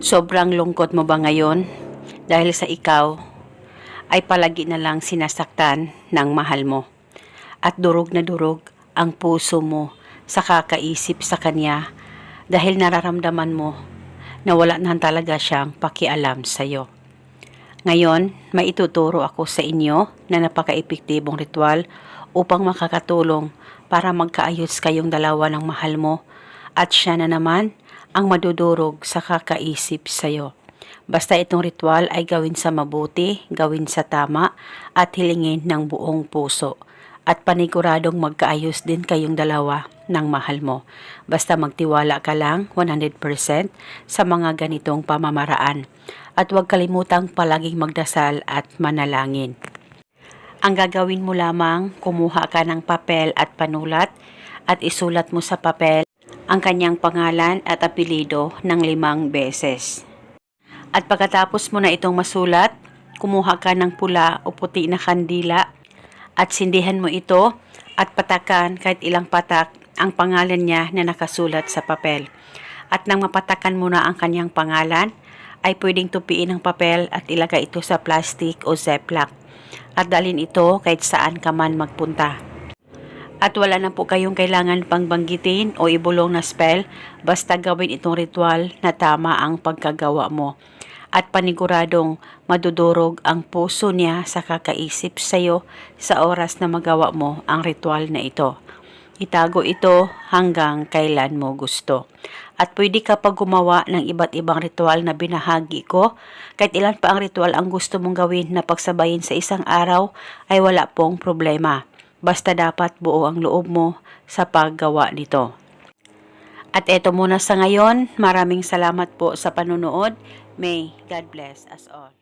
Sobrang lungkot mo ba ngayon dahil sa ikaw ay palagi na lang sinasaktan ng mahal mo at durog na durog ang puso mo sa kakaisip sa kanya dahil nararamdaman mo na wala na talaga siyang pakialam sa iyo. Ngayon, may ituturo ako sa inyo na napaka-epektibong ritual upang makakatulong para magkaayos kayong dalawa ng mahal mo at siya na naman ang madudurog sa kakaisip sa iyo. Basta itong ritual ay gawin sa mabuti, gawin sa tama at hilingin ng buong puso. At paniguradong magkaayos din kayong dalawa ng mahal mo. Basta magtiwala ka lang 100% sa mga ganitong pamamaraan. At huwag kalimutang palaging magdasal at manalangin. Ang gagawin mo lamang, kumuha ka ng papel at panulat at isulat mo sa papel ang kanyang pangalan at apelido ng 5 beses. At pagkatapos mo na itong masulat, kumuha ka ng pula o puti na kandila at sindihan mo ito at patakan kahit ilang patak ang pangalan niya na nakasulat sa papel. At nang mapatakan mo na ang kanyang pangalan, ay pwedeng tupiin ang papel at ilagay ito sa plastic o ziplock at dalhin ito kahit saan ka man magpunta. At wala na po kayong kailangan pang banggitin o ibulong na spell, basta gawin itong ritual na tama ang pagkagawa mo. At paniguradong madudurog ang puso niya sa kakaisip sa iyo sa oras na magawa mo ang ritual na ito. Itago ito hanggang kailan mo gusto. At pwede ka pa gumawa ng iba't ibang ritual na binahagi ko. Kahit ilan pa ang ritual ang gusto mong gawin na pagsabayin sa isang araw ay wala pong problema. Basta dapat buo ang loob mo sa paggawa nito. At eto muna sa ngayon. Maraming salamat po sa panunood. May God bless us all.